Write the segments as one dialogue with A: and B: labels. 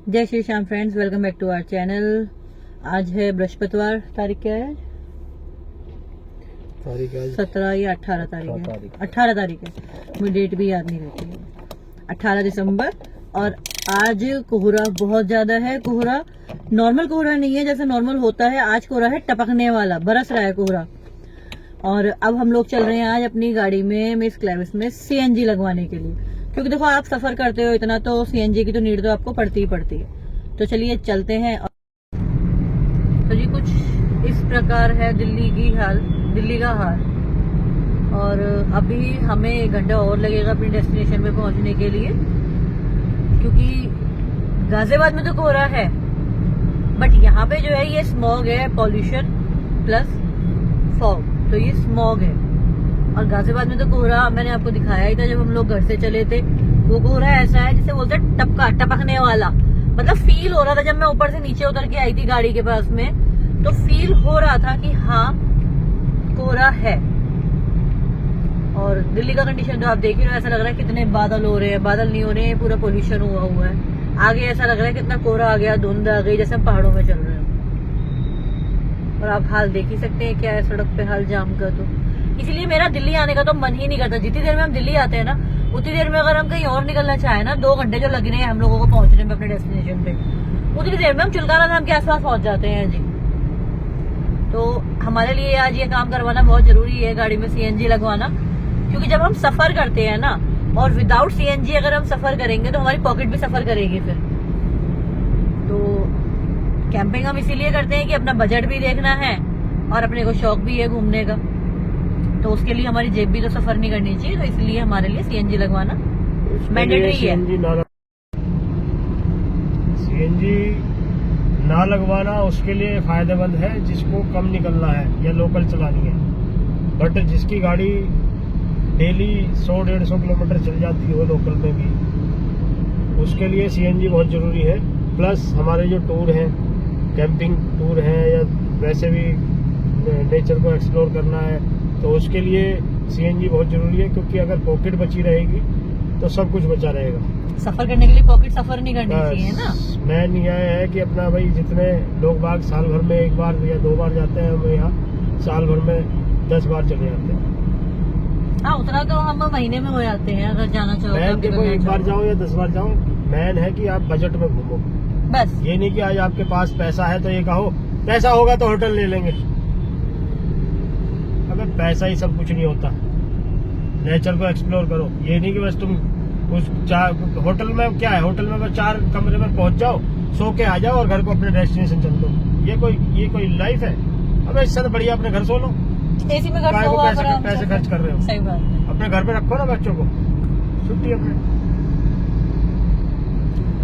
A: जय Shri Shyam friends, welcome back to our channel. आज है बृहस्पतिवार, तारीख क्या है? तारीख 17 या 18 तारीख है। 18 तारीख है, मुझे डेट भी याद नहीं रहती है। 18 दिसंबर। और आज कोहरा बहुत ज्यादा है। कोहरा नॉर्मल कोहरा नहीं है जैसे नॉर्मल होता है, आज कोहरा है टपकने वाला, बरस रहा है कोहरा। और अब हम लोग चल रहे हैं आज अपनी गाड़ी में मिस क्लेविस में सीएनजी लगवाने के लिए, क्योंकि देखो आप सफर करते हो इतना तो सीएनजी की तो नीड तो आपको पड़ती ही पड़ती है। तो चलिए चलते हैं। तो जी कुछ इस प्रकार है दिल्ली का हाल। और अभी हमें 1 घंटा और लगेगा अपनी डेस्टिनेशन पे पहुंचने के लिए, क्योंकि गाजियाबाद में तो कोहरा है, बट यहाँ पे जो है ये स्मॉग है, पॉल्यूशन प्लस फॉग, तो ये स्मॉग है। और गाजियाबाद में तो कोहरा मैंने आपको दिखाया ही था जब हम लोग घर से चले थे। वो कोहरा ऐसा है जिसे बोलते हैं टपकने वाला। मतलब फील हो रहा था जब मैं ऊपर से नीचे उतर के आई थी गाड़ी के पास में, तो फील हो रहा था कि हाँ कोहरा है। और दिल्ली का कंडीशन तो आप देख ही रहे हो, ऐसा लग रहा है कितने बादल हो रहे हैं। बादल नहीं हो रहे हैं, पूरा पोल्यूशन हुआ है। आगे ऐसा लग रहा है कितना कोहरा आ गया, धुंध आ गई, जैसे हम पहाड़ों में चल रहे हैं। और आप हाल देख ही सकते हैं क्या है सड़क पे हाल जाम का। तो इसलिए मेरा दिल्ली आने का तो मन ही नहीं करता। जितनी देर में हम दिल्ली आते हैं ना, उतनी देर में अगर हम कहीं और निकलना चाहें ना, 2 घंटे जो लग रहे हैं हम लोगों को पहुंचने में अपने डेस्टिनेशन पे, उतनी देर में हम चुलकाना धाम के आसपास पहुंच जाते हैं जी। तो हमारे लिए आज ये काम करवाना बहुत जरूरी है, गाड़ी में सीएनजी लगवाना। क्योंकि जब हम सफर करते हैं ना, और विदाउट सीएनजी अगर हम सफर करेंगे तो हमारी पॉकेट भी सफर करेगी फिर। तो कैंपिंग हम इसीलिए करते हैं कि अपना बजट भी देखना है और अपने को शौक भी है घूमने का, तो उसके लिए हमारी जेब भी तो सफर नहीं करनी चाहिए। तो इसलिए हमारे लिए सीएनजी लगवाना मैंडेटरी है।
B: सीएनजी ना लगवाना उसके लिए फायदेमंद है जिसको कम निकलना है या लोकल चलानी है। बट जिसकी गाड़ी डेली 100-150 किलोमीटर चल जाती हो लोकल में भी, उसके लिए सीएनजी बहुत जरूरी है। प्लस हमारे जो टूर हैं, कैंपिंग टूर हैं या वैसे भी नेचर को एक्सप्लोर करना है, तो उसके लिए सीएनजी बहुत जरूरी है। क्योंकि अगर पॉकेट बची रहेगी तो सब कुछ बचा रहेगा।
A: सफर करने के लिए पॉकेट सफर नहीं करनी चाहिए ना।
B: मैन यह है कि अपना भाई जितने लोग बाग साल भर में 1 बार या 2 बार जाते हैं, हम यहाँ साल भर में 10 बार चले जाते हैं।
A: हाँ, उतना तो हम महीने में हो जाते हैं अगर जाना चाहो।
B: मैन देखो 1 बार जाओ या 10 बार जाओ, मैन है कि आप बजट में घूमो
A: बस।
B: ये नहीं कि आज आपके पास पैसा है तो ये कहो पैसा होगा तो होटल ले लेंगे। अगर पैसा ही सब कुछ नहीं होता। नेचर को एक्सप्लोर करो, ये नहीं कि बस तुम उस होटल में क्या है, होटल में बस 4 कमरे में पहुंच जाओ, सो के आ जाओ और घर को अपने डेस्टिनेशन चल दो। ये कोई लाइफ है? अब इससे तो बढ़िया अपने घर सो लो।
A: एसी में घर
B: पैसे खर्च कर रहे हो।
A: सही बात है।
B: अपने घर पे रखो ना बच्चों को, छुट्टी अपने।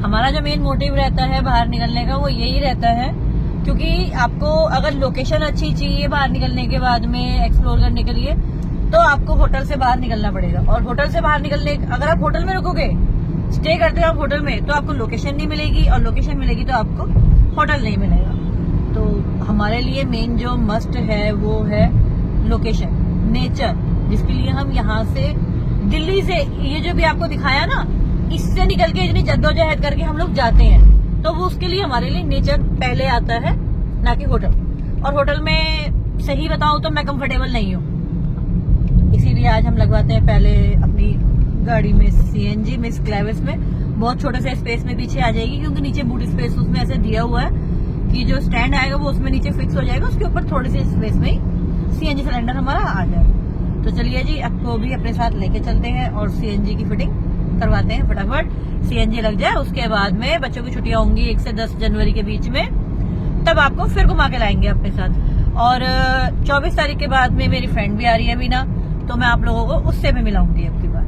A: हमारा जो मेन मोटिव रहता है बाहर निकलने का वो यही रहता है, क्योंकि आपको अगर लोकेशन अच्छी चाहिए बाहर निकलने के बाद में एक्सप्लोर करने के लिए, तो आपको होटल से बाहर निकलना पड़ेगा। और होटल से बाहर निकलने, अगर आप होटल में रुकोगे, स्टे करते हो आप होटल में, तो आपको लोकेशन नहीं मिलेगी, और लोकेशन मिलेगी तो आपको होटल नहीं मिलेगा। तो हमारे लिए मेन जो मस्ट है वो है लोकेशन, नेचर, जिसके लिए हम यहाँ से दिल्ली से ये जो भी आपको दिखाया ना, इससे निकल के इतनी जद्दोजहद करके हम लोग जाते हैं, तो वो उसके लिए हमारे लिए नेचर पहले आता है, ना कि होटल। और होटल में सही बताऊं तो मैं कंफर्टेबल नहीं हूँ, इसीलिए आज हम लगवाते हैं पहले अपनी गाड़ी में सीएनजी मिस क्लेविस में। बहुत छोटे से स्पेस में पीछे आ जाएगी, क्योंकि नीचे बूट स्पेस उसमें ऐसे दिया हुआ है कि जो स्टैंड आएगा वो उसमें नीचे फिक्स हो जाएगा, उसके ऊपर थोड़ी सी स्पेस में ही सीएनजी सिलेंडर हमारा आ जाएगा। तो चलिए जी, आपको भी अपने साथ लेके चलते हैं और सीएनजी की फिटिंग करवाते हैं। फटाफट सीएनजी लग जाए, उसके बाद में बच्चों की छुट्टियां होंगी 1 से 10 जनवरी के बीच में, तब आपको फिर घुमा के लाएंगे अपने साथ। और 24 तारीख के बाद में मेरी फ्रेंड भी आ रही है मीना, तो मैं आप लोगों को उससे भी मिलाऊंगी अब की बार।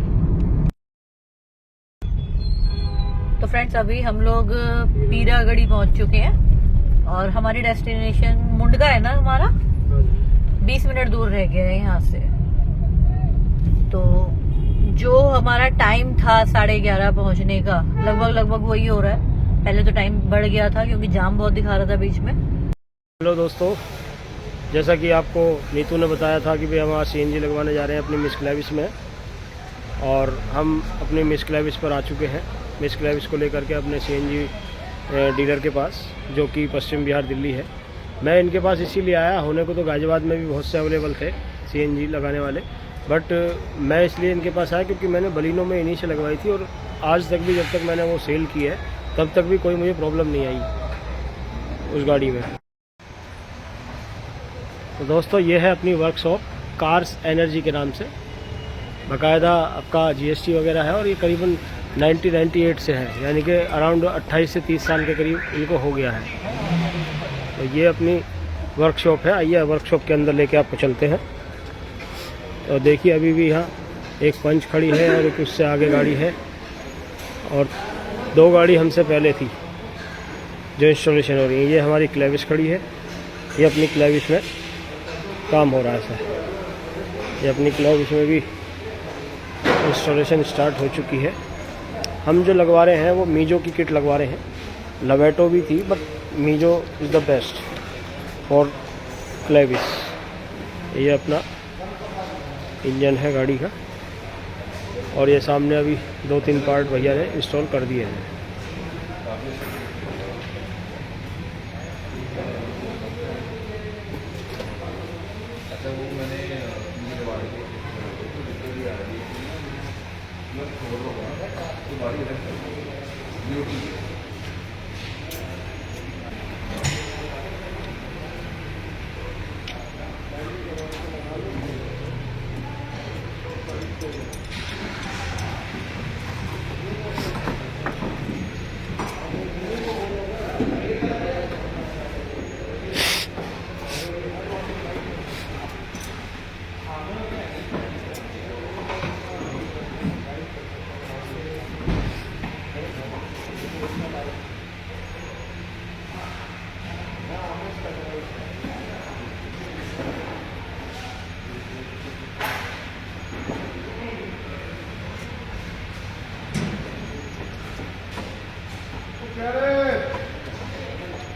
A: तो फ्रेंड्स, अभी हम लोग पीरागढ़ी पहुंच चुके हैं और हमारी डेस्टिनेशन मुंडका है ना, हमारा 20 मिनट दूर रह गया है यहाँ से। तो जो हमारा टाइम था 11:30 पहुंचने का, लगभग वही हो रहा है। पहले तो टाइम बढ़ गया था क्योंकि जाम बहुत दिखा रहा था बीच में।
B: हेलो दोस्तों, जैसा कि आपको नीतू ने बताया था कि भाई हम आज सीएनजी लगवाने जा रहे हैं अपनी मिस क्लेविस में, और हम अपनी मिस क्लेविस पर आ चुके हैं। मिस क्लेविस को लेकर के अपने सीएनजी डीलर के पास, जो कि पश्चिम बिहार दिल्ली है। मैं इनके पास इसीलिए आया, होने को तो गाजियाबाद में भी बहुत से अवेलेबल थे CNG लगाने वाले, बट मैं इसलिए इनके पास आया क्योंकि मैंने बलिनो में इन्हीं से लगवाई थी और आज तक भी, जब तक मैंने वो सेल की है तब तक भी कोई मुझे प्रॉब्लम नहीं आई उस गाड़ी में। तो दोस्तों ये है अपनी वर्कशॉप कार्स एनर्जी के नाम से, बाकायदा आपका GST वगैरह है और ये करीबन 1998 से है, यानी कि अराउंड 28 से 30 साल के करीब इनको हो गया है। तो ये अपनी वर्कशॉप है। आइए वर्कशॉप के अंदर लेके आपको चलते हैं। और देखिए अभी भी यहाँ एक पंच खड़ी है और एक उससे आगे गाड़ी है और 2 गाड़ी हमसे पहले थी जो इंस्टॉलेशन हो रही है। ये हमारी क्लेविस खड़ी है, ये अपनी क्लेविस में काम हो रहा है सर। ये अपनी क्लेविस में भी इंस्टॉलेशन स्टार्ट हो चुकी है। हम जो लगवा रहे हैं वो मीजो की किट लगवा रहे हैं। लवेटो भी थी but Mizo is the best for Clavis. ये अपना इंजन है गाड़ी का और ये सामने अभी 2-3 पार्ट भैया ने इंस्टॉल कर दिए हैं।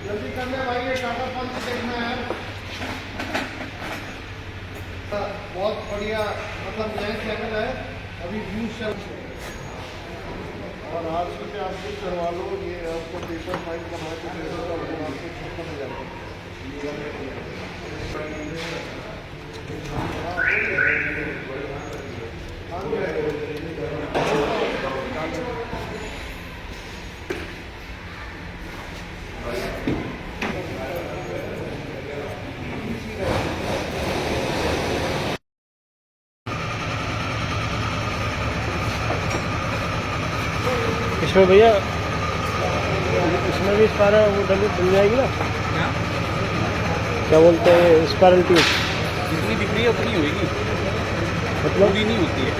C: जल्दी करने भाई, ये टाटा पंच देखना है। बहुत बढ़िया, मतलब नया चैनल है, अभी व्यूज चल रहे हैं। और आज से आप कुछ करवा लो, ये आपको पेपर फाइल बना के दे देगा, वो आपको छूट मिल जाएगा।
B: इसमें भैया, इसमें भी सारा वो डल जाएगी ना, क्या बोलते हैं, स्पायरल ट्यूब
D: जितनी दिख रही है उतनी होगी,
B: मतलब
D: पूरी नहीं होती है।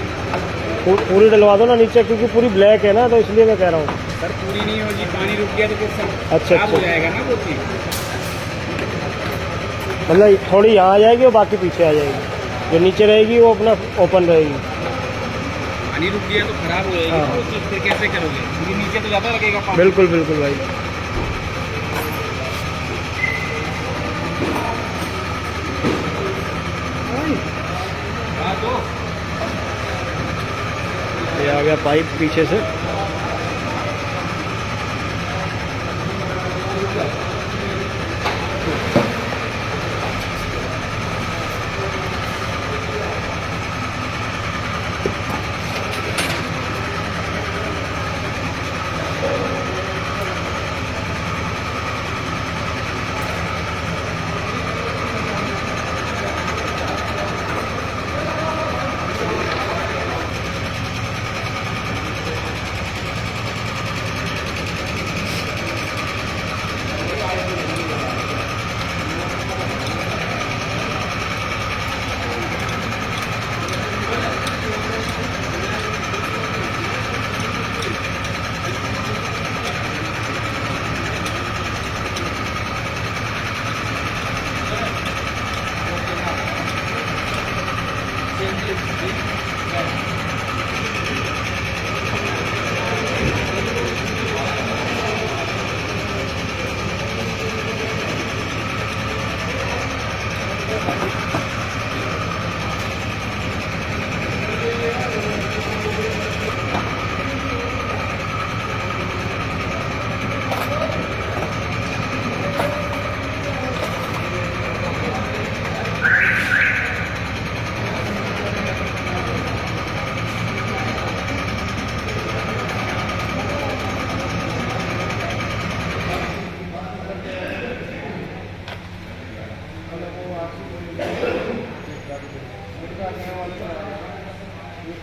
B: पूरी डलवा दो ना नीचे, क्योंकि पूरी ब्लैक है ना, तो इसलिए मैं कह रहा हूँ।
D: सर पूरी नहीं होगी, पानी रुक गया तो फिर सब
B: अच्छा
D: खराब हो जाएगा ना वो चीज़।
B: मतलब थोड़ी यहाँ आ जाएगी और बाकी पीछे आ जाएगी, जो नीचे रहेगी वो अपना ओपन रहेगी।
D: पानी रुक गया तो खराब हो जाएगी
B: हाँ।
D: वो चीज़, फिर कैसे करोगे, क्योंकि नीचे तो ज़्यादा लगेगा पानी।
B: बिल्कुल बिल्कुल भाई।
D: हाँ तो
B: ये आ गया पाइप पीछे से।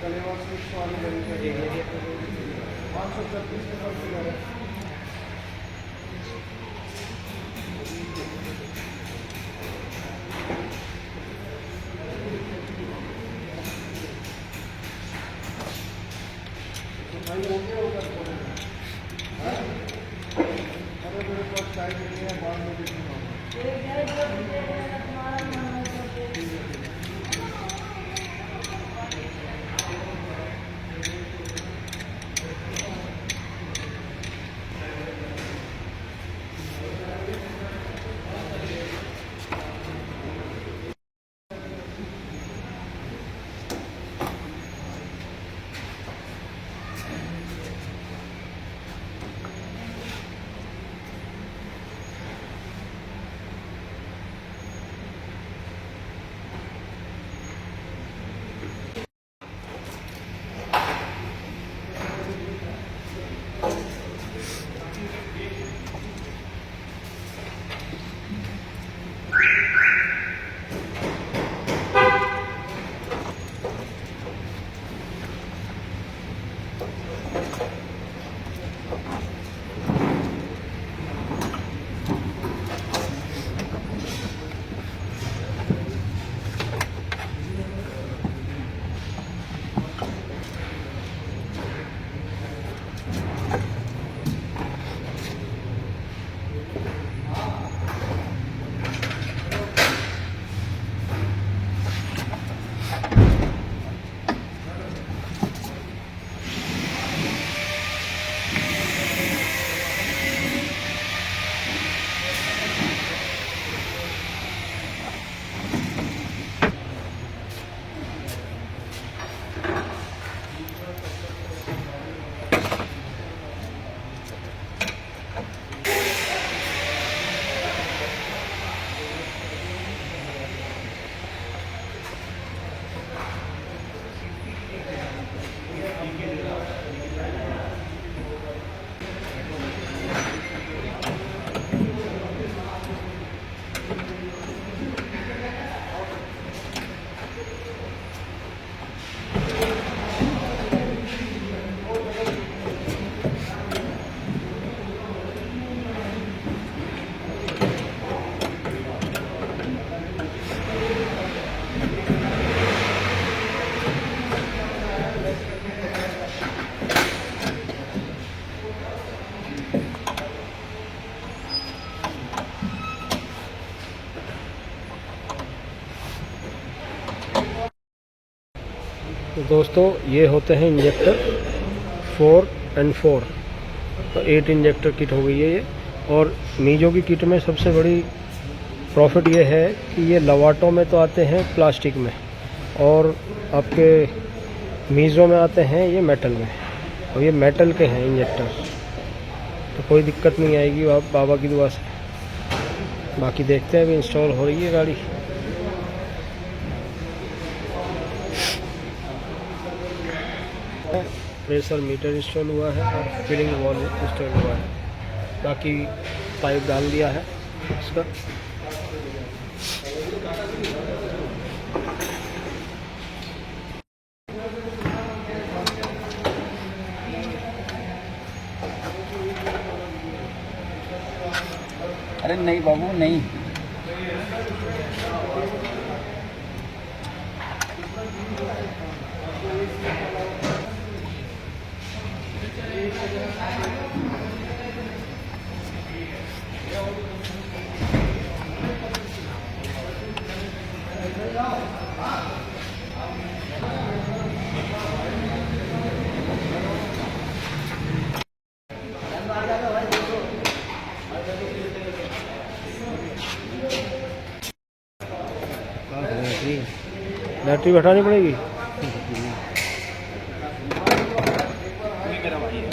C: कलेवा स्विच वाली गाड़ी है 536 का कॉन्फ़िगर है। भाई हो गया होगा थोड़ा, अरे मेरे पास टाइम नहीं है, बाद में देखूंगा।
B: तो दोस्तों ये होते हैं इंजेक्टर 4 and 4, तो 8 इंजेक्टर किट हो गई है ये। और मीजो की किट में सबसे बड़ी प्रॉफिट ये है कि ये लवाटो में तो आते हैं प्लास्टिक में, और आपके मीजो में आते हैं ये मेटल में, और ये मेटल के हैं इंजेक्टर, तो कोई दिक्कत नहीं आएगी आप बाबा की दुआ से। बाकी देखते हैं अभी इंस्टॉल हो रही है गाड़ी। प्रेशर मीटर इंस्टॉल हुआ है और फिलिंग वॉल इंस्टॉल हुआ है, बाकी पाइप डाल दिया है इसका।
D: अरे नहीं बाबू नहीं,
B: बैटरी बैठानी पड़ेगी।
D: मेरा भाई है।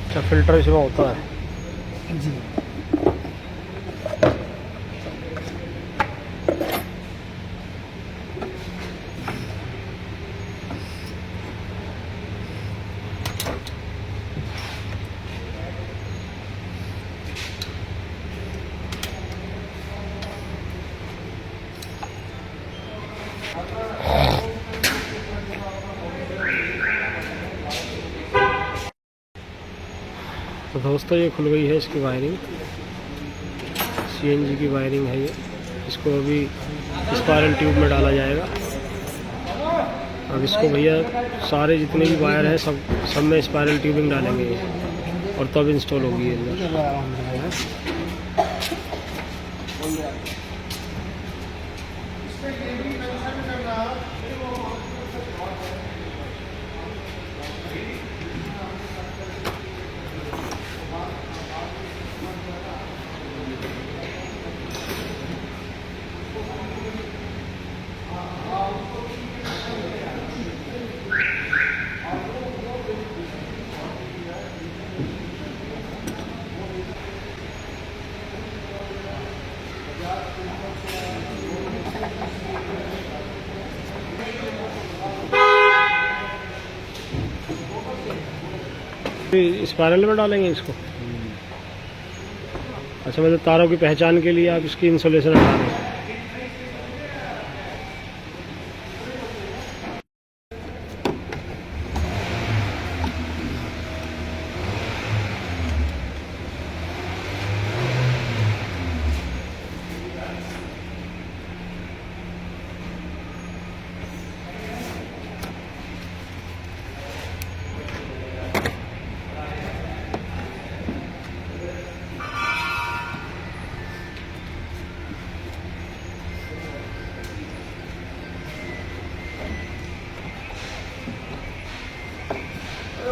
B: अच्छा, फिल्टर इसमें होता है जी। तो दोस्तों ये खुल गई है इसकी वायरिंग, सीएनजी की वायरिंग है ये। इसको अभी स्पायरल ट्यूब में डाला जाएगा। अब इसको भैया सारे जितने भी वायर हैं सब में स्पायरल ट्यूबिंग डालेंगे ये, और तब इंस्टॉल होगी ये अंदर। स्पायरल में डालेंगे इसको। अच्छा, मतलब तारों की पहचान के लिए आप इसकी इंसुलेशन हटा दें।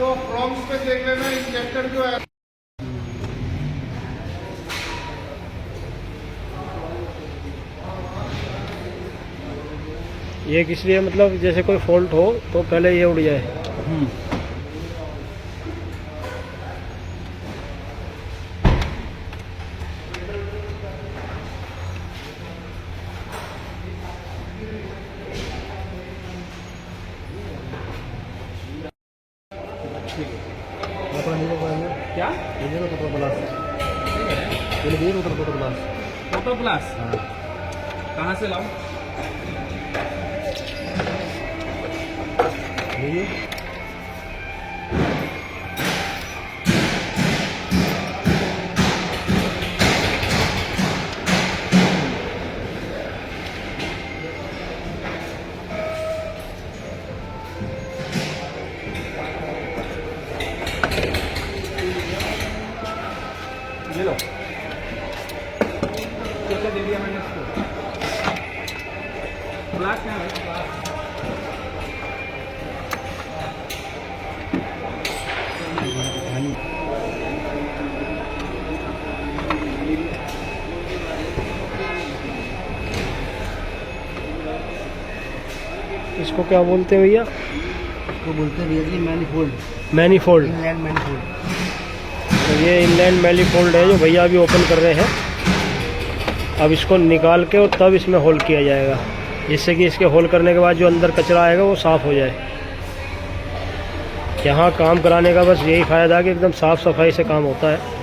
C: वो प्रॉम्प्ट पे देख लेना इंजेक्टर जो है।
B: ये किस लिए, मतलब जैसे कोई फॉल्ट हो तो पहले ये उड़ जाए।
D: क्या टोटल प्लस कहाँ से लाऊं? ये लो, कितना दे दिया मैंने इसको? ब्लैक क्या है?
B: इसको क्या बोलते हैं भैया?
E: इसको बोलते हैं भैया मैनीफोल्ड,
B: मैनीफोल्ड।
E: Inland manifold.
B: तो ये इनलैंड मैनीफोल्ड है जो भैया अभी ओपन कर रहे हैं। अब इसको निकाल के और तब इसमें होल किया जाएगा, जिससे कि इसके होल करने के बाद जो अंदर कचरा आएगा वो साफ़ हो जाए। यहाँ काम कराने का बस यही फ़ायदा है कि एकदम साफ़ सफाई से काम होता है।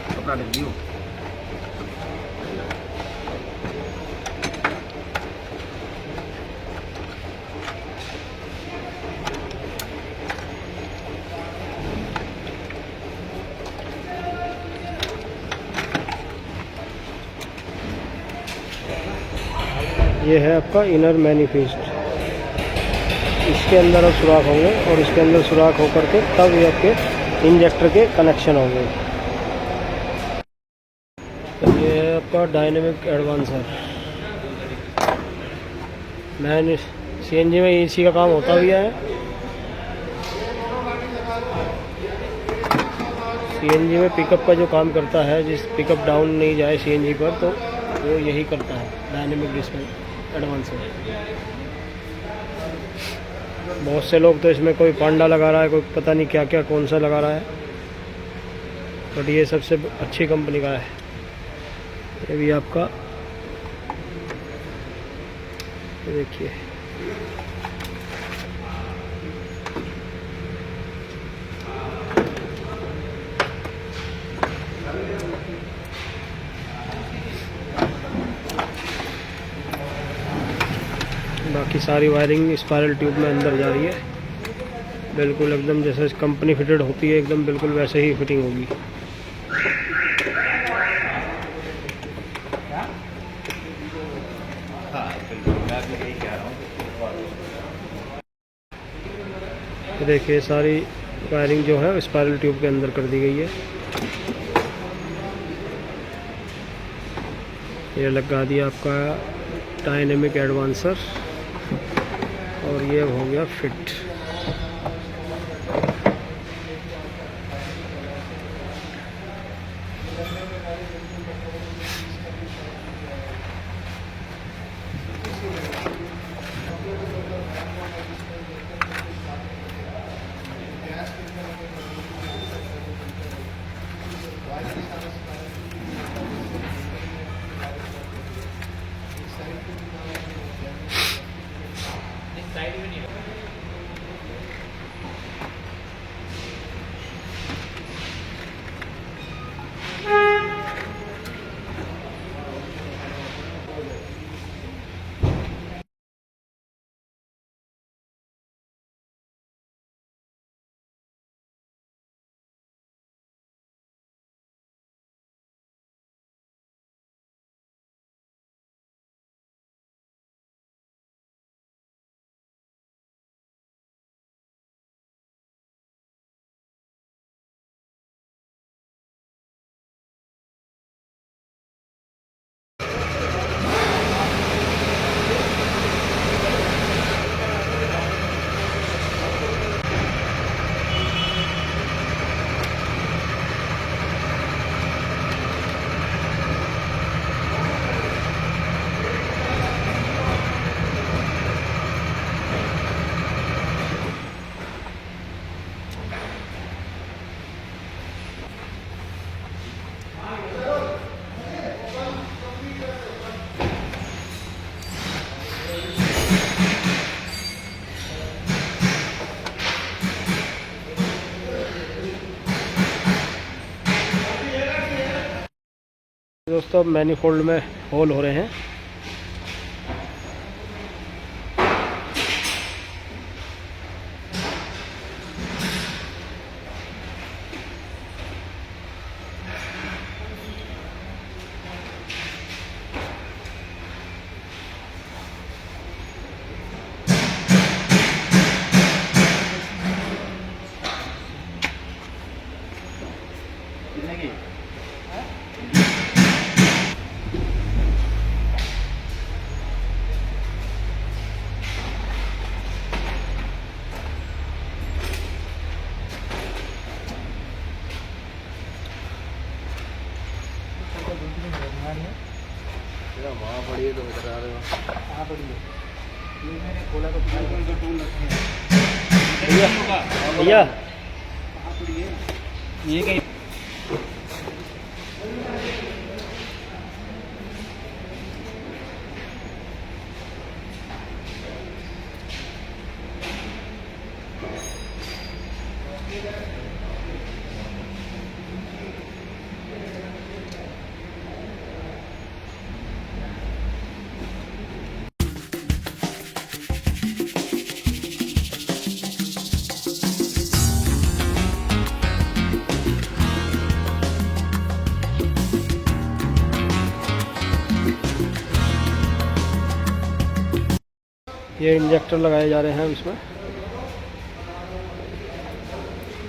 D: कपड़ा दे दियो।
B: ये है आपका इनर मैनिफेस्ट। इसके अंदर अब सुराख होंगे और इसके अंदर सुराख होकर के तब ये आपके इंजेक्टर के कनेक्शन होंगे। तो ये है आपका डायनेमिक एडवांसर। मैंने सीएनजी में इसी का काम होता भी है। सीएनजी में पिकअप का जो काम करता है, जिस पिकअप डाउन नहीं जाए सीएनजी पर, तो वो यही करता है, डायनेमिक डिस्प्ले एडवांसर। बहुत से लोग तो इसमें कोई पांडा लगा रहा है, कोई पता नहीं क्या क्या कौन सा लगा रहा है, बट ये सबसे अच्छी कंपनी का है। ये भी आपका, ये देखिए, बाकी सारी वायरिंग स्पायरल ट्यूब में अंदर जा रही है, बिल्कुल एकदम जैसे कंपनी फिटेड होती है, एकदम बिल्कुल वैसे ही फिटिंग होगी। देखिए सारी वायरिंग जो है स्पायरल ट्यूब के अंदर कर दी गई है। ये लगा दिया आपका डायनेमिक एडवांसर और ये हो गया फिट। दोस्तों मैनिफोल्ड में होल हो रहे हैं।
C: वहाँ पड़ी है तो बता रहे हो।
D: कहाँ पड़ी है? ये मैंने खोला तो टूल रखे हैं।
B: भैया
D: कहाँ पड़ी है? ये कहीं
B: ये इंजेक्टर लगाए जा रहे हैं इसमें,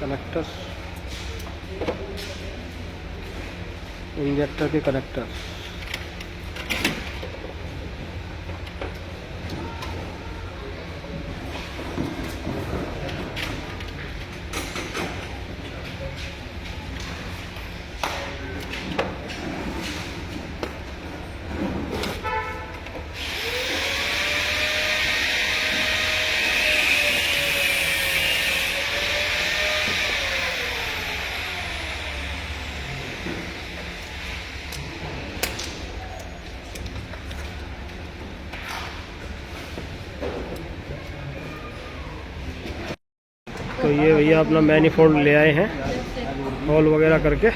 B: कनेक्टर, इंजेक्टर के कनेक्टर। तो ये भैया अपना मैनिफोल्ड ले आए हैं होल वगैरह करके,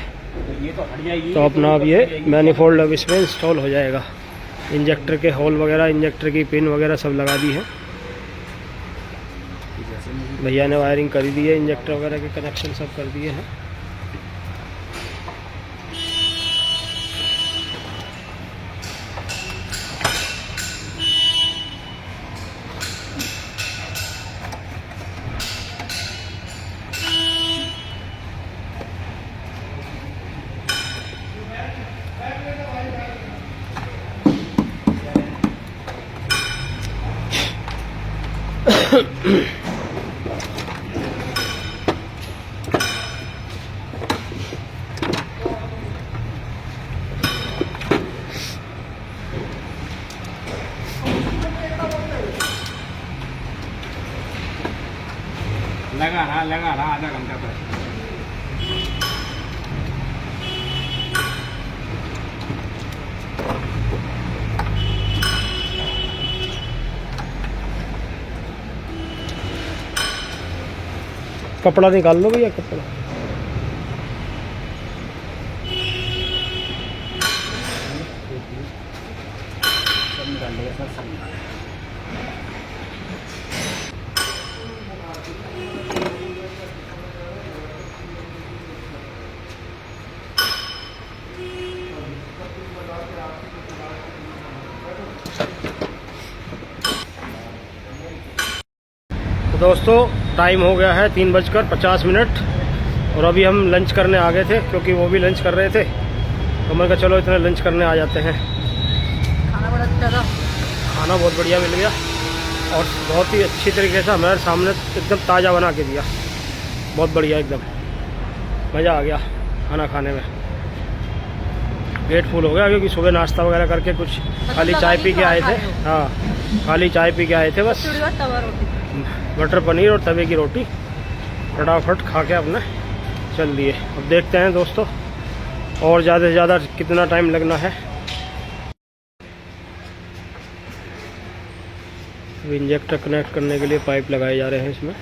D: ये तो हट जाएगी।
B: तो अपना अब ये मैनिफोल्ड अब इसमें इंस्टॉल हो जाएगा। इंजेक्टर के होल वगैरह, इंजेक्टर की पिन वगैरह सब लगा दी है। भैया ने वायरिंग कर दी है, इंजेक्टर वगैरह के कनेक्शन सब कर दिए हैं।
D: लगा रहा आधा घंटा पर।
B: कपड़ा निकाल लो भैया, कपड़ा।
D: सब निकाल लेगा सर, सब निकाल।
B: दोस्तों टाइम हो गया है 3:50 और अभी हम लंच करने आ गए थे, क्योंकि वो भी लंच कर रहे थे, तो मैंने कहा चलो इतने लंच करने आ जाते हैं।
A: खाना बड़ा अच्छा था,
B: खाना बहुत बढ़िया मिल गया और बहुत ही अच्छी तरीके से हमारे सामने एकदम ताज़ा बना के दिया। बहुत बढ़िया, एकदम मज़ा आ गया खाना खाने में। पेट फुल हो गया, क्योंकि सुबह नाश्ता वगैरह करके कुछ खाली चाय पी के आए थे। हाँ, खाली चाय पी के आए थे बस।
A: तवा रोटी,
B: मटर पनीर और तवे की रोटी फटाफट खा के अपने चल दिए। अब देखते हैं दोस्तों और ज़्यादा से ज़्यादा कितना टाइम लगना है। अब इंजेक्टर कनेक्ट करने के लिए पाइप लगाए जा रहे हैं इसमें।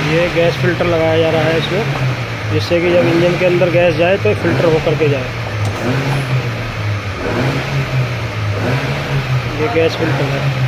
B: ये गैस फिल्टर लगाया जा रहा है इसमें, जिससे कि जब इंजन के अंदर गैस जाए तो फिल्टर होकर के जाए। ये गैस फिल्टर है।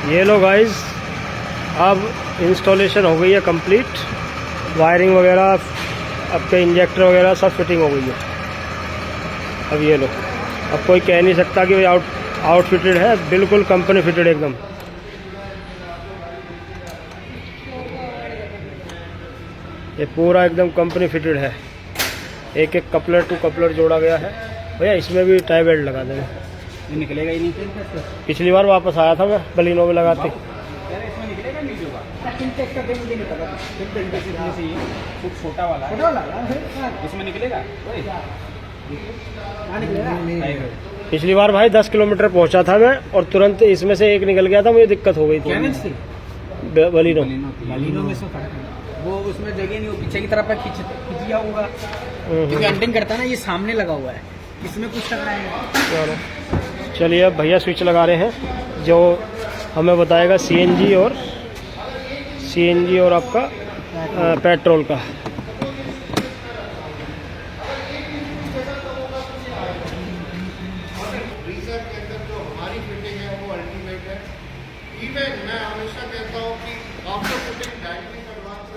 B: ये लो गाइस, अब इंस्टॉलेशन हो गई है कंप्लीट। वायरिंग वगैरह, आपके इंजेक्टर वगैरह सब फिटिंग हो गई है। अब ये लो, अब कोई कह नहीं सकता कि आउटफिटेड है, बिल्कुल कंपनी फिटेड एकदम। ये पूरा एकदम कंपनी फिटेड है। एक एक कपलर टू कपलर जोड़ा गया है। भैया इसमें भी टाई बेल्ट लगा देना,
D: ये निकलेगा ही नहीं।
B: पिछली बार वापस आया था मैं बलिनो में लगाते।
D: इसमें निकलेगा नहीं होगा, चेक करके मुझे नहीं पता। से ये खूब छोटा वाला है, इसमें निकलेगा
B: पिछली बार भाई 10 किलोमीटर पहुंचा था मैं और तुरंत इसमें से एक निकल गया था, मुझे दिक्कत हो गई थी। बलिनो
D: में से वो उसमें जगह नहीं हो, पीछे की तरफ खींच दिया होगा, क्योंकि अंटिंग करता है ना। ये सामने लगा हुआ है, इसमें कुछ टकराएगा।
B: चलिए अब भैया स्विच लगा रहे हैं, जो हमें बताएगा सीएनजी और आपका पेट्रोल का।
C: ब्रीजर के अंदर जो हमारी फिटिंग है वो अल्टीमेट है। इवन मैं हमेशा कहता हूँ कि आफ्टर फिटिंग डायरेक्टली एडवांस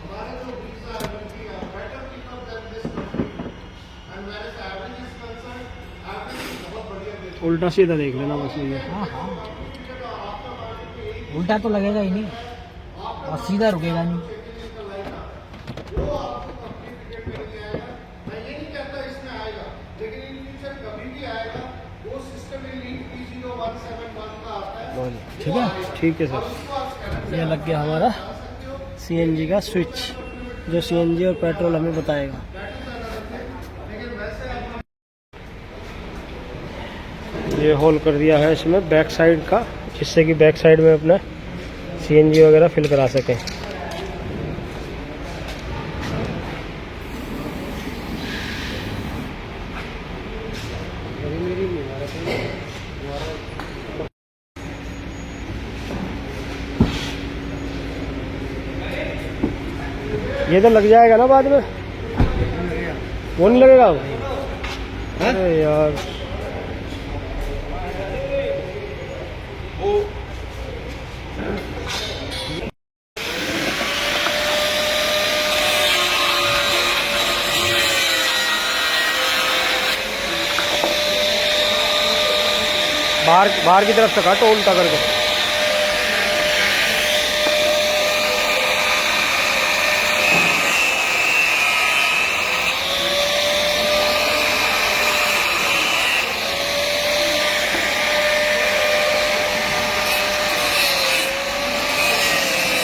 C: हमारा जो ब्रीजर है better pickup than this and where is average is concern, average बहुत बढ़िया देती है।
B: उल्टा सीधा देख लेना बस ये।
D: हाँ हाँ, उल्टा तो लगेगा ही नहीं और सीधा रुकेगा नहीं।
C: वो आपको कंप्लीट फिटेड में नहीं आएगा। मैं ये नहीं कहता इसमें आएगा, लेकिन इन फ्यूचर कभी भी आएगा। वो सिस्टम लीड P0171 का आता है।
B: ठीक है, ठीक है सर। ये लग गया हमारा सीएनजी का स्विच, जो सीएनजी और पेट्रोल हमें बताएगा। ये होल कर दिया है इसमें बैक साइड का, जिससे कि बैक साइड में अपना सीएनजी वगैरह फिल करा सकें। ये तो लग जाएगा ना बाद में, वो नहीं लगेगा। अरे यार बाहर की तरफ से काटो उल्टा करके।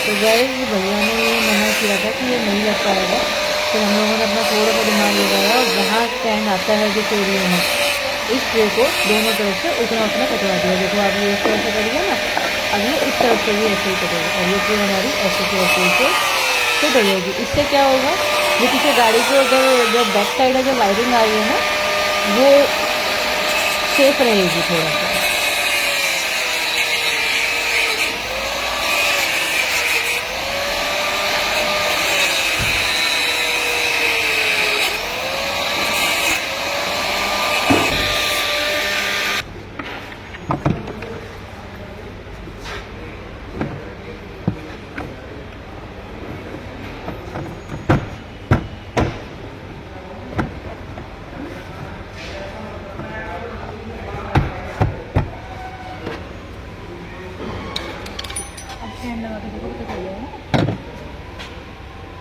A: तो गाइस भैया ने ये मना किया था कि ये नहीं लग पाएगा, तो हम लोगों ने अपना थोड़ा सा दिमाग लगाया और जहाँ स्टैंड आता है जो ट्रे में, इस ट्रे को दोनों तरफ से उतना उतना कटवा दिया। देखो आप ये इस तरह से करिए ना, अब ये इस तरफ से भी ऐसे ही कटेगा और ये ट्रे हमारी ऐसे से ऐसे से फिट हो जाएगी। इससे क्या होगा, ये पीछे गाड़ी के उधर जो बैक साइड है जो वायरिंग आ रही है ना, वो सेफ रहेगी थोड़ा सा।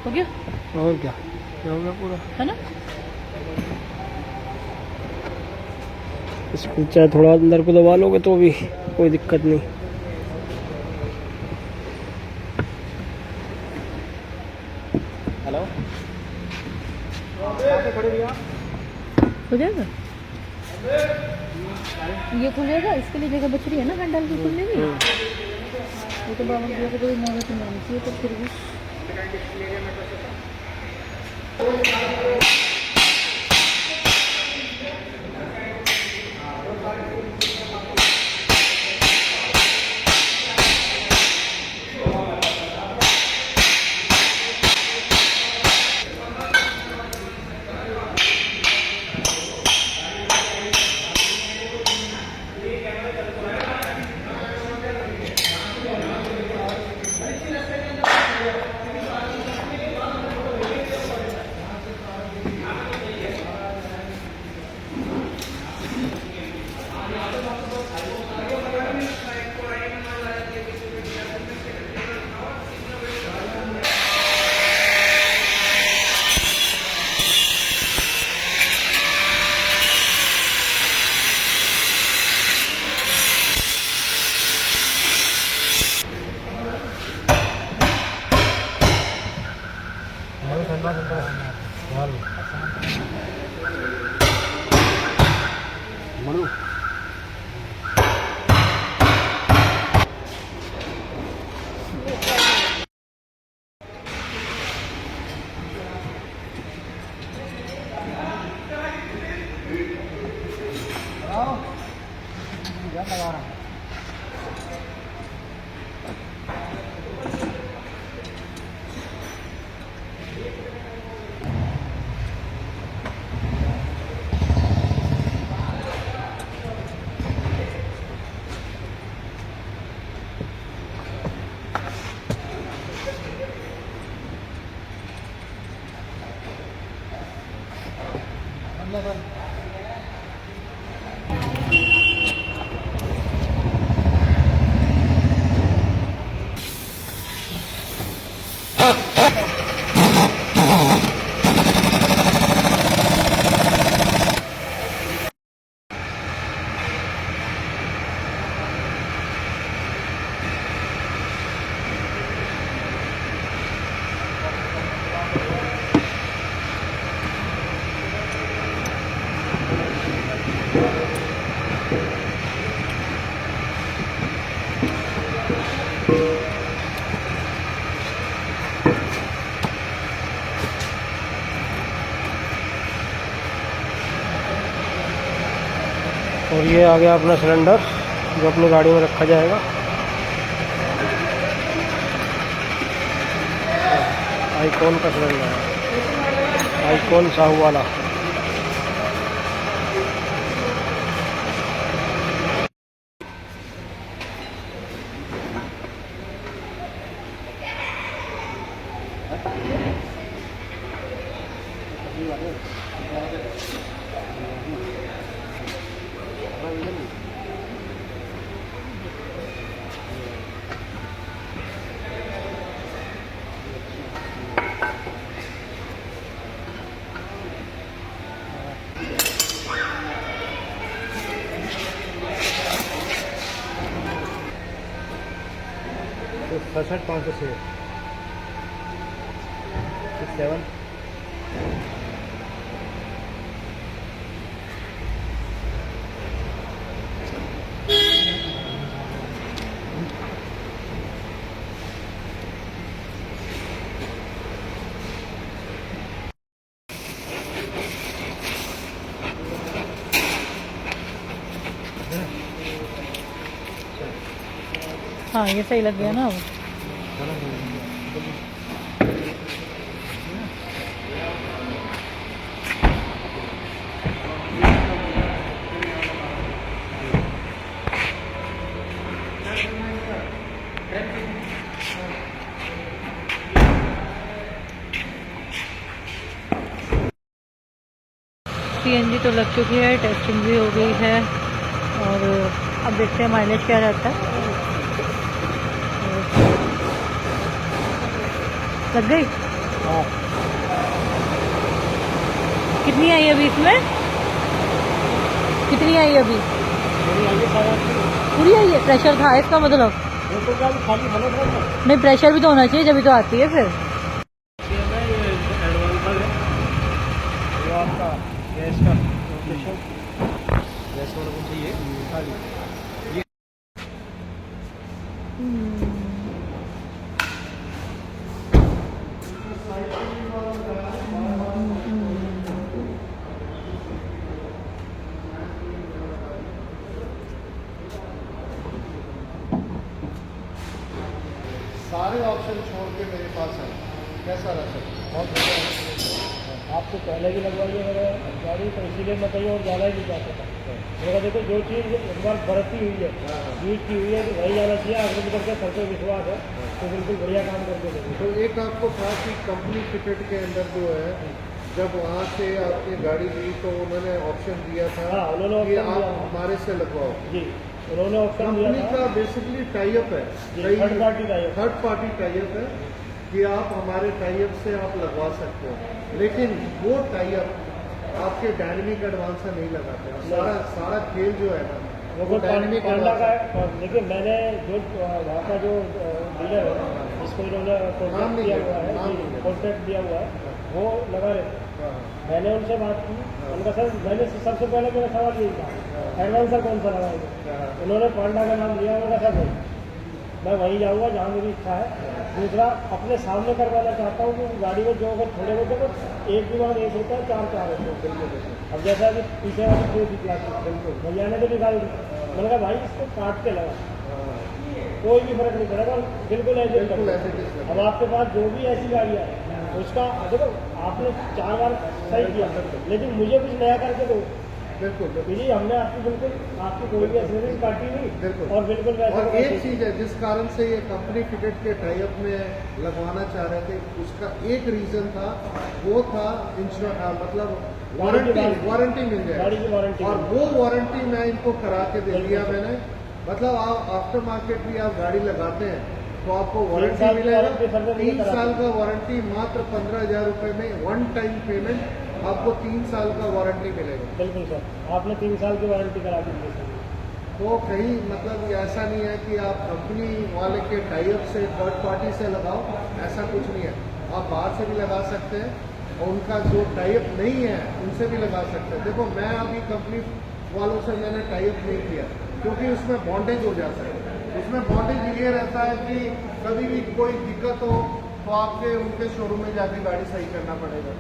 A: हो गया
B: और क्या हो गया पूरा,
A: है ना।
B: इसको चाहे थोड़ा अंदर को दबा लोगे तो भी कोई दिक्कत नहीं।
D: हेलो,
A: हो जाएगा, ये खुल जाएगा। इसके लिए जगह बच रही है ना हैंडल की खुलने की। ये तो बाबा भैया को कोई नौबत नहीं आनी चाहिए, तो फिर भी
D: लगा रहा हूँ।
B: और ये आ गया अपना सिलेंडर जो अपनी गाड़ी में रखा जाएगा। आईकॉन का सिलेंडर है, आईकॉन साहू वाला। तो 67,506 67
A: हाँ ये सही लग गया ना अब। सीएनजी तो लग चुकी है, टेस्टिंग भी हो गई है और अब देखते हैं माइलेज क्या रहता है। लग गई?
B: हाँ।
A: कितनी आई अभी इसमें? कितनी आई अभी? पूरी आई है? प्रेशर था इसका मतलब? नहीं प्रेशर भी तो होना चाहिए जब भी तो आती है फिर।
B: आपका गैस का लोकेशन, गैस वाला कौन सा ये खाली
C: सारे ऑप्शन छोड़ के मेरे पास है, कैसा रह सकता? बहुत बढ़िया।
B: आपको पहले भी लगवाइए मेरे गाड़ी, तो इसीलिए मैं कहीं और जाना ही नहीं चाहता था। मेरा देखो जो चीज़ एक बार बरती हुई है, यूज की हुई है, तो वही जाना चाहिए। आगे करके सर पे विश्वास है तो बिल्कुल बढ़िया काम करके देंगे।
C: तो एक आपको था कि कंपनी फिटेड के अंदर जो है, जब वहाँ से आपने गाड़ी ली तो उन्होंने ऑप्शन दिया था
B: हाँ, उन्होंने
C: कि
B: ऑप्शन
C: आप
B: दिया।
C: हमारे से लगवाओ।
B: जी, उन्होंने ऑप्शन दिया
C: कंपनी
B: था।
C: का बेसिकली टाइप है,
B: third party type.
C: Third party type है कि आप हमारे टाइप से आप लगवा सकते हो, लेकिन वो टाइप आपके डायनेमिक एडवांस से नहीं लगाते। सारा खेल जो है ना वो डायनेमिक
B: पांडा का है। देखिए मैंने जो वहाँ का जो डीलर है जिसको इन्होंने कॉन्ट्रैक्ट दिया हुआ है, कॉन्ट्रैक्ट दिया हुआ है, वो लगा रहे थे। मैंने उनसे बात की, उनका सर मैंने सबसे पहले मेरा सवाल यही था एडवांसर कौन सा लगाएंगे। उन्होंने पांडा का नाम लिया, उनका सर मैं वहीं जाऊँगा जहाँ मेरी इच्छा है। दूसरा, अपने सामने करवाना चाहता हूँ कि गाड़ी में जो अगर थोड़े बहुत तो एक के बाद एक होता है, चार चार होते हैं। बिल्कुल। अब जैसा कि पीछे वाली दो दिखला थी, बिल्कुल भैया ने तो निकाल दी, मैंने कहा भाई इसको काट के लगा, कोई भी फर्क नहीं पड़ेगा, बिल्कुल ऐसे। अब आपके पास जो भी ऐसी गाड़ियाँ है उसका देखो, आपने 4 बार सही किया, लेकिन मुझे कुछ नया करके दो।
C: बिल्कुल
B: जी, हमने आपकी बिल्कुल आपकी कोई भी एक्सेसरीज काटी नहीं,
C: बिल्कुल।
B: और बिल्कुल वैसे
C: और
B: का
C: एक
B: वैसे।
C: चीज है जिस कारण से ये कंपनी फिटेड के टाइप में लगवाना चाह रहे थे, उसका एक रीजन था, वो था मतलब वारंटी मिल
B: गाड़ी की
C: जाए,
B: वारंटी।
C: और वो वारंटी मैं इनको करा के दे दिया मैंने। मतलब आप आफ्टर मार्केट भी आप गाड़ी लगाते हैं तो आपको वारंटी
B: साल की
C: मिलेगा।
B: वारंटी सर ने मुझे
C: 3
B: करा
C: साल
B: दी।
C: का वारंटी मात्र 15,000 रुपए में, वन टाइम पेमेंट, आपको 3 साल का वारंटी मिलेगा।
B: बिल्कुल सर, आपने 3 साल की वारंटी करा दी थी सर।
C: तो कहीं मतलब ये ऐसा नहीं है कि आप कंपनी वाले के टाइप से थर्ड पार्टी से लगाओ, ऐसा कुछ नहीं है। आप बाहर से भी लगा सकते हैं और उनका जो टाइप नहीं है उनसे भी लगा सकते हैं। देखो, मैं अभी कंपनी वालों से मैंने टाइप नहीं किया क्योंकि उसमें बॉन्डेज हो जाता है। उसमें बॉन्डेज ये रहता है कि कभी भी कोई दिक्कत हो तो आपके उनके शोरूम में जाके गाड़ी सही करना पड़ेगा।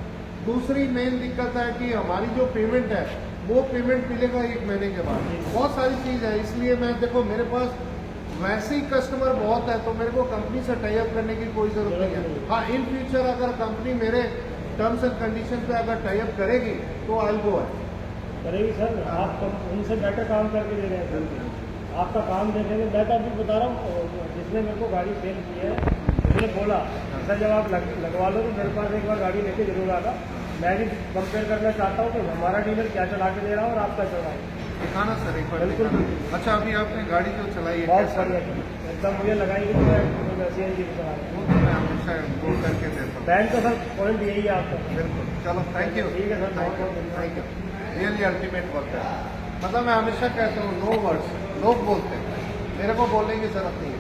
C: दूसरी मेन दिक्कत है कि हमारी जो पेमेंट है वो पेमेंट मिलेगा 1 महीने के बाद। बहुत सारी चीज़ है, इसलिए मैं देखो मेरे पास वैसे ही कस्टमर बहुत है तो मेरे को कंपनी से टाई अप करने की कोई ज़रूरत नहीं है। हाँ, इन फ्यूचर अगर कंपनी मेरे टर्म्स एंड कंडीशन पे अगर टाई अप करेगी तो आई गो है।
B: करेगी सर, आप उनसे बेटर काम करके दे रहे हैं सर। आपका काम देखेंगे, मैं तो अभी बता रहा हूँ, जिसने मेरे को गाड़ी सेल की है उसने बोला सर जब आप लगवा लो तो मेरे पास एक बार गाड़ी लेके जरूर आना, मैं भी कंपेयर करना चाहता हूँ कि हमारा डीलर क्या चला के दे रहा है और आपका चला है।
C: दिखाना सर एक बार।
B: बिल्कुल।
C: दिखाना। अच्छा, अभी आपने गाड़ी जो चलाई है
B: बहुत
C: कैसा?
B: बढ़िया, एकदम मुझे लगाई कि मैं CNG भी चला रहा हूँ।
C: वो तो मैं हमेशा बोल करके देता हूँ।
B: बैंक तो सर पॉइंट यही है आपका।
C: बिल्कुल। चलो, थैंक यू।
B: ठीक है sir,
C: thank you, thank you. Really ultimate work है। मतलब मैं हमेशा कहता हूँ, नो वर्ड्स, लोग बोलते हैं, मेरे को बोलने की जरूरत नहीं है।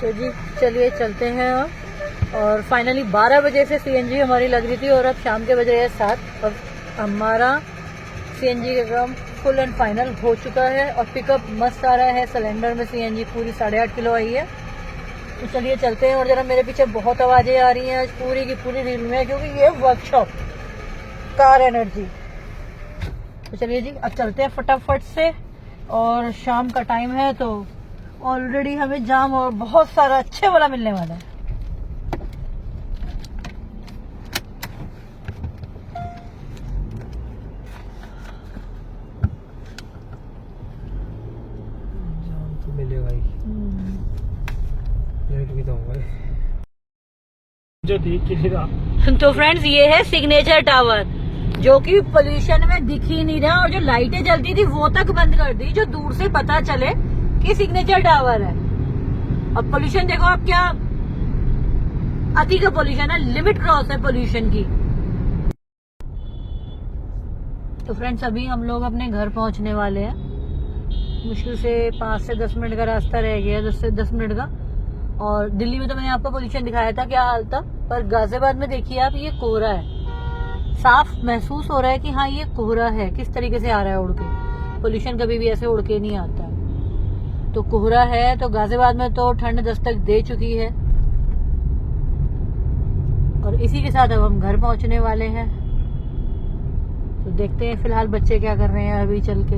A: तो जी चलिए चलते हैं अब। और फाइनली 12 बजे से CNG हमारी लग रही थी और अब शाम के बज रहे हैं 7 और हमारा CNG का काम फुल एंड फाइनल हो चुका है और पिकअप मस्त आ रहा है। सिलेंडर में CNG पूरी 8.5 किलो आई है। तो चलिए चलते हैं। और जरा मेरे पीछे बहुत आवाज़ें आ रही हैं आज पूरी की पूरी रील में, क्योंकि ये वर्कशॉप कार एनर्जी। तो चलिए जी अब चलते हैं फटाफट से। और शाम का टाइम है तो ऑलरेडी हमें जाम और बहुत सारा अच्छे वाला मिलने वाला है।
B: जाम तो मिलेगा ही, लेट भी तो होगा जो देख के नहीं रहा।
A: तो फ्रेंड्स ये है सिग्नेचर टावर, जो कि पोल्यूशन में दिख ही नहीं रहा और जो लाइटें जलती थी वो तक बंद कर दी, जो दूर से पता चले कि सिग्नेचर टावर है। अब पोल्यूशन देखो आप, क्या अति का पोल्यूशन है, लिमिट क्रॉस है पोल्यूशन की। तो फ्रेंड्स अभी हम लोग अपने घर पहुंचने वाले हैं। मुश्किल से 5 से 10 मिनट का रास्ता रह गया, 10 से 10 मिनट का। और दिल्ली में तो मैंने आपको पोल्यूशन दिखाया था क्या हाल था, पर गाजियाबाद में देखिए आप, ये कोहरा है। साफ महसूस हो रहा है कि हाँ ये कोहरा है, किस तरीके से आ रहा है उड़ के। पोल्यूशन कभी भी ऐसे उड़ के नहीं आता है। तो कोहरा है, तो गाजियाबाद में तो ठंड दस्तक दे चुकी है। और इसी के साथ अब हम घर पहुंचने वाले हैं। तो देखते हैं फिलहाल बच्चे क्या कर रहे हैं अभी चल के।